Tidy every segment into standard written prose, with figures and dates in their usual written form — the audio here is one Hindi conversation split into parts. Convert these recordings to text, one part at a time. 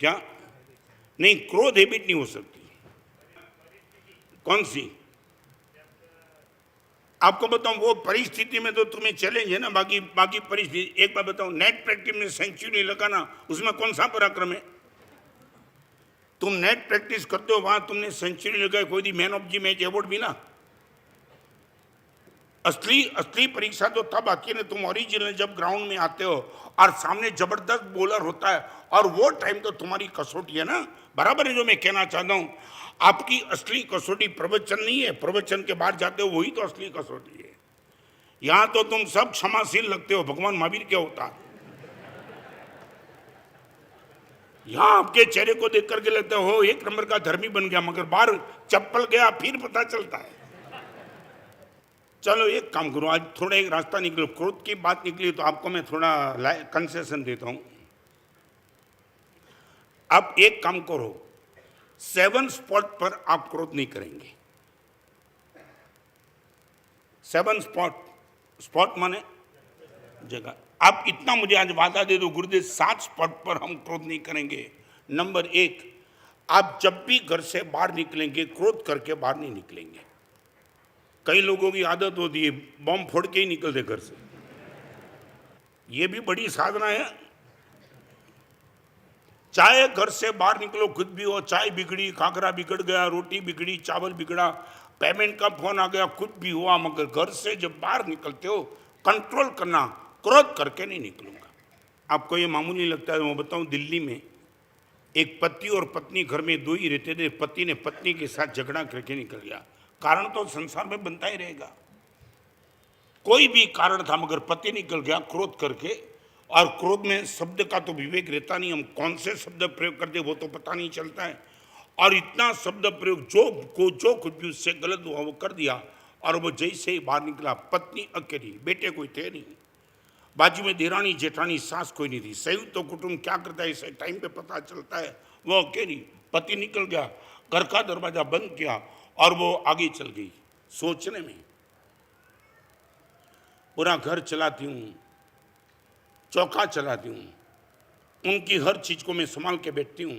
क्या नहीं, क्रोध हैबिट नहीं हो सकती। कौन सी? आपको बताऊं, वो परिस्थिति में तो तुम्हें चैलेंज है ना, बाकी बाकी परिस्थिति। एक बार बताऊं, नेट प्रैक्टिस में सेंचुरी लगाना, उसमें कौन सा पराक्रम है? तुम नेट प्रैक्टिस करते हो, वहां तुमने सेंचुरी लगाई, कोई the man of the match award मिला? असली असली परीक्षा तो तब आती है ना, तुम ओरिजिनल जब ग्राउंड में आते हो और सामने जबरदस्त बॉलर होता है, और वो टाइम तो तुम्हारी कसौटी है ना। बराबर है जो मैं कहना चाहता हूं। आपकी असली कसौटी प्रवचन नहीं है, प्रवचन के बाद जाते हो वही तो असली कसौटी है। यहां तो तुम सब क्षमाशील लगते हो, भगवान महावीर क्या होता है। यहां आपके चेहरे को देख करके लगता हो एक नंबर का धर्मी बन गया, मगर बाहर चप्पल गया फिर पता चलता है। चलो एक काम करो, आज थोड़ा एक रास्ता निकलो, क्रोध की बात निकली तो आपको मैं थोड़ा कंसेशन देता हूं। आप एक काम करो, 7 स्पॉट पर आप क्रोध नहीं करेंगे। 7 स्पॉट, स्पॉट माने जगह। आप इतना मुझे आज वादा दे दो गुरुदेव, 7 स्पॉट पर हम क्रोध नहीं करेंगे। नंबर 1, आप जब भी घर से बाहर निकलेंगे क्रोध करके बाहर नहीं निकलेंगे। कई लोगों की आदत होती है बम फोड़ के ही निकलते घर से, ये भी बड़ी साधना है। चाहे घर से बाहर निकलो कुछ भी हो, चाय बिगड़ी, खाकरा बिगड़ गया, रोटी बिगड़ी, चावल बिगड़ा, पेमेंट का फोन आ गया, कुछ भी हुआ, मगर घर से जब बाहर निकलते हो कंट्रोल करना, क्रोध करके नहीं निकलूंगा। आपको ये मामूली लगता है, मैं बताऊं, दिल्ली में एक पति और पत्नी घर में दो ही रहते थे, पति ने पत्नी के साथ झगड़ा करके निकल गया। कारण तो संसार में बनता ही रहेगा, कोई भी कारण था, मगर पति निकल गया क्रोध करके। और क्रोध में शब्द का तो विवेक रहता नहीं, हम कौन से शब्द प्रयोग करते वो तो पता नहीं चलता है। और इतना शब्द प्रयोग जो कुछ भी उससे गलत हुआ वो कर दिया, और वो जैसे ही बाहर निकला, पत्नी अकेली, बेटे कोई थे नहीं, बाजू में देरानी जेठानी सास कोई नहीं थी। संयुक्त तो कुटुंब क्या करता है इस टाइम पे पता चलता है, वो अकेली। पति निकल गया, घर का दरवाजा बंद किया और वो आगे चल गई सोचने में, पूरा घर चलाती हूँ, चौका चलाती हूँ, उनकी हर चीज को मैं संभाल के बैठती हूँ,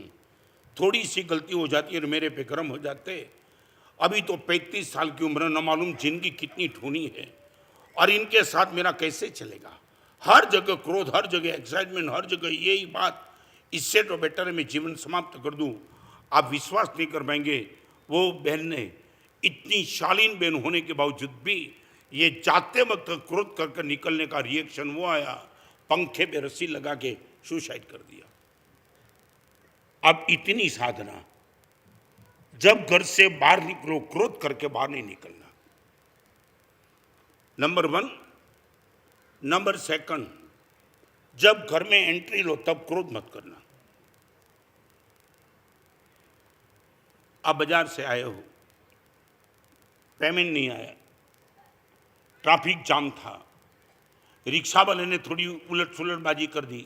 थोड़ी सी गलती हो जाती है और मेरे पे गर्म हो जाते। अभी तो 35 साल की उम्र, न मालूम जिंदगी कितनी ठूनी है, और इनके साथ मेरा कैसे चलेगा। हर जगह क्रोध, हर जगह एक्साइटमेंट, हर जगह यही बात, इससे तो बेटर है मैं जीवन समाप्त कर दूं। आप विश्वास नहीं कर पाएंगे, वो बहन ने, इतनी शालीन बहन होने के बावजूद भी, ये जाते वक्त क्रोध करके निकलने का रिएक्शन वो आया, पंखे पे रस्सी लगा के सुसाइड कर दिया। अब इतनी साधना, जब घर से बाहर निकलो क्रोध करके बाहर नहीं निकलना, नंबर 1। नंबर 2, जब घर में एंट्री लो तब क्रोध मत करना। आप बाजार से आए हो, पेमेंट नहीं आया, ट्रैफिक जाम था, रिक्शा वाले ने थोड़ी उलट सुलटबाजी कर दी,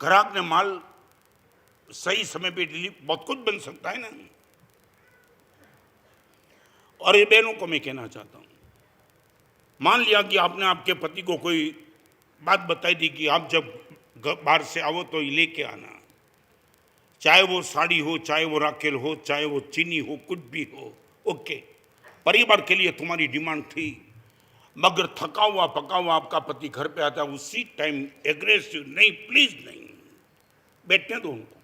ग्राहक ने माल सही समय पे डिलीवर, बहुत कुछ बन सकता है ना। और ये बहनों को मैं कहना चाहता हूं, मान लिया कि आपने आपके पति को कोई बात बताई थी कि आप जब बाहर से आओ तो लेके आना, चाहे वो साड़ी हो, चाहे वो राखेल हो, चाहे वो चीनी हो, कुछ भी हो, ओके, परिवार के लिए तुम्हारी डिमांड थी। मगर थका हुआ पका हुआ आपका पति घर पे आता, उसी टाइम एग्रेसिव, नहीं प्लीज नहीं, बैठने दो उनको।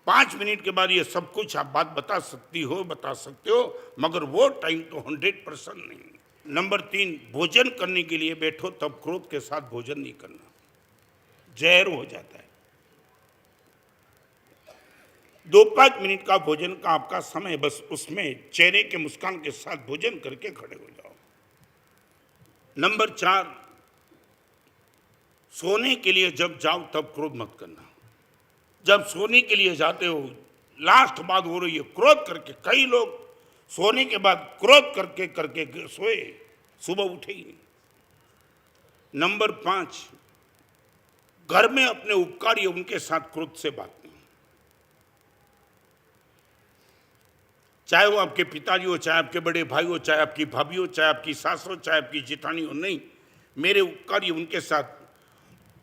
5 मिनट के बाद ये सब कुछ आप बात बता सकते हो, मगर वो टाइम तो 100% नहीं। नंबर 3, भोजन करने के लिए बैठो तब क्रोध के साथ भोजन नहीं करना, जहर हो जाता है। 2-5 मिनट का भोजन का आपका समय, बस उसमें चेहरे के मुस्कान के साथ भोजन करके खड़े हो जाओ। नंबर 4, सोने के लिए जब जाओ तब क्रोध मत करना। जब सोने के लिए जाते हो, लास्ट बात हो रही है क्रोध करके, कई लोग सोने के बाद क्रोध करके करके सोए, सुबह उठे ही नहीं। नंबर 5, घर में अपने उपकारी उनके साथ क्रोध से बात नहीं, चाहे वो आपके पिताजी हो, चाहे आपके बड़े भाई हो, चाहे आपकी भाभी हो, चाहे आपकी सास हो, चाहे आपकी जेठानी हो, नहीं, मेरे उपकारी उनके साथ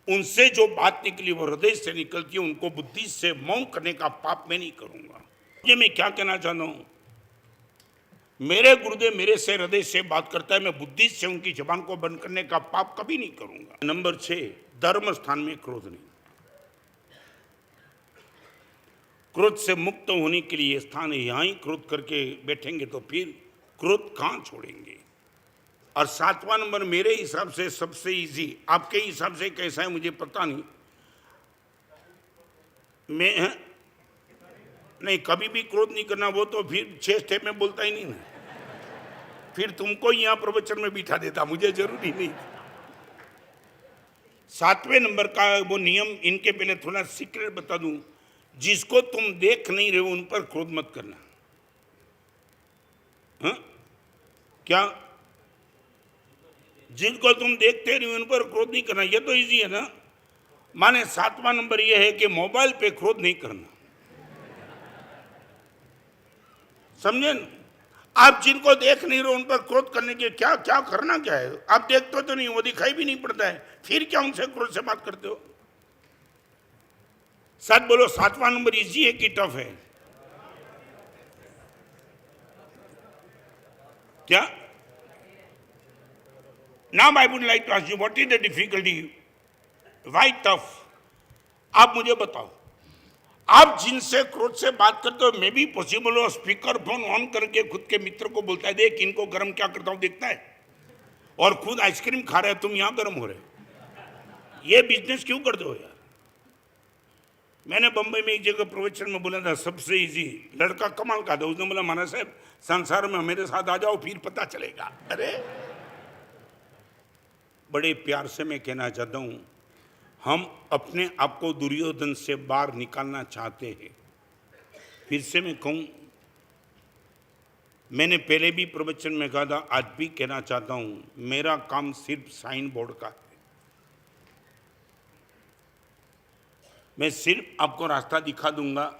उनसे जो बात निकली वो हृदय से निकलती है, उनको बुद्धि से मौन करने का पाप मैं नहीं करूंगा। ये मैं क्या कहना चाहता हूं, मेरे गुरुदेव मेरे से हृदय से बात करता है, मैं बुद्धि से उनकी जबान को बंद करने का पाप कभी नहीं करूंगा। नंबर 6, धर्म स्थान में क्रोध नहीं। क्रोध से मुक्त होने के लिए स्थान है, यहां ही क्रोध करके बैठेंगे तो फिर क्रोध कहां छोड़ेंगे। और 7वां नंबर मेरे हिसाब से सबसे इजी, आपके हिसाब से कैसा है मुझे पता नहीं, मैं नहीं कभी भी क्रोध नहीं करना, वो तो फिर 6 स्टेप में बोलता ही नहीं ना, फिर तुमको यहां प्रवचन में बिठा देता, मुझे जरूरी नहीं। 7वें नंबर का वो नियम, इनके पहले थोड़ा सीक्रेट बता दूं, जिसको तुम देख नहीं रहे हो उन पर क्रोध मत करना। हाँ क्या, जिनको तुम देखते नहीं उन पर क्रोध नहीं करना, ये तो इजी है ना। माने 7वां नंबर ये है कि मोबाइल पे क्रोध नहीं करना, समझे न? आप जिनको देख नहीं रहे उन पर क्रोध करने के क्या क्या करना क्या है, आप देखते तो नहीं, वो दिखाई भी नहीं पड़ता है, फिर क्या उनसे क्रोध से बात करते हो। सच बोलो, 7वां नंबर इजी है कि टफ है? क्या? Now I would like to ask you, what is the difficulty? Why tough? आप मुझे बताओ। आप जिनसे क्रोध से बात करते हो, मे भी पॉसिबल हो स्पीकर फोन ऑन करके खुद के मित्र को बोलता है, देख इनको गर्म क्या करता हूं देखता है, और खुद आइसक्रीम खा रहे हो, तुम यहां गर्म हो रहे। ये बिजनेस क्यों करते हो यार? मैंने बंबई में एक जगह प्रवचन में बोला था, सबसे इजी लड़का कमाल का था, उसने बोला माना साहब संसार में मेरे साथ आ जाओ फिर पता चलेगा। अरे बड़े प्यार से मैं कहना चाहता हूं, हम अपने आप को दुर्योधन से बाहर निकालना चाहते हैं। फिर से मैं कहूं, मैंने पहले भी प्रवचन में कहा था, आज भी कहना चाहता हूं, मेरा काम सिर्फ साइन बोर्ड का है। मैं सिर्फ आपको रास्ता दिखा दूंगा,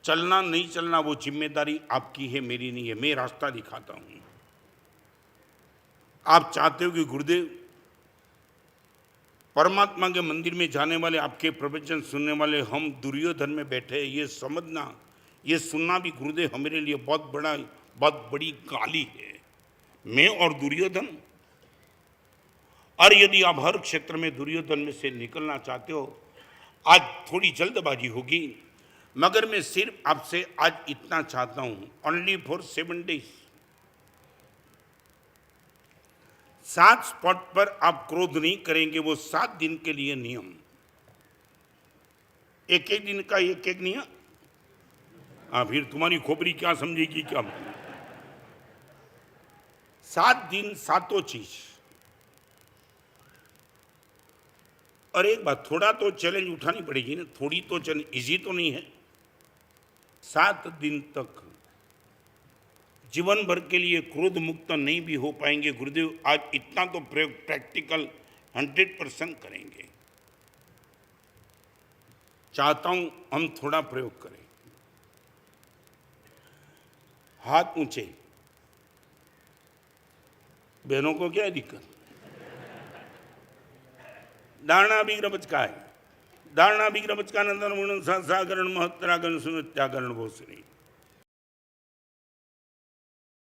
चलना नहीं चलना वो जिम्मेदारी आपकी है, मेरी नहीं है। मैं रास्ता दिखाता हूं। आप चाहते हो कि गुरुदेव परमात्मा के मंदिर में जाने वाले, आपके प्रवचन सुनने वाले हम दुर्योधन में बैठे हैं, ये समझना, ये सुनना भी गुरुदेव हमारे लिए बहुत बड़ी गाली है, मैं और दुर्योधन। और यदि आप हर क्षेत्र में दुर्योधन में से निकलना चाहते हो, आज थोड़ी जल्दबाजी होगी, मगर मैं सिर्फ आपसे आज इतना चाहता हूं, ओनली फॉर 7 days, 7 स्पॉट पर आप क्रोध नहीं करेंगे, वो 7 दिन के लिए नियम, एक एक दिन का एक एक नियम। हाँ, फिर तुम्हारी खोपड़ी क्या समझेगी क्या? 7 दिन 7 चीज। और एक बात, थोड़ा तो चैलेंज उठानी पड़ेगी ना, थोड़ी तो चैलेंज, इजी तो नहीं है। 7 दिन तक जीवन भर के लिए क्रोध मुक्त नहीं भी हो पाएंगे गुरुदेव, आज इतना तो प्रयोग प्रैक्टिकल 100% करेंगे। चाहता हूं हम थोड़ा प्रयोग करें। हाथ ऊंचे, बहनों को क्या दिक्कत? धारणा विग्रह बचका है, धारणा विग्रह बचका नंदन सागरण महत्तरागण सुनत्यागरण भोसनी।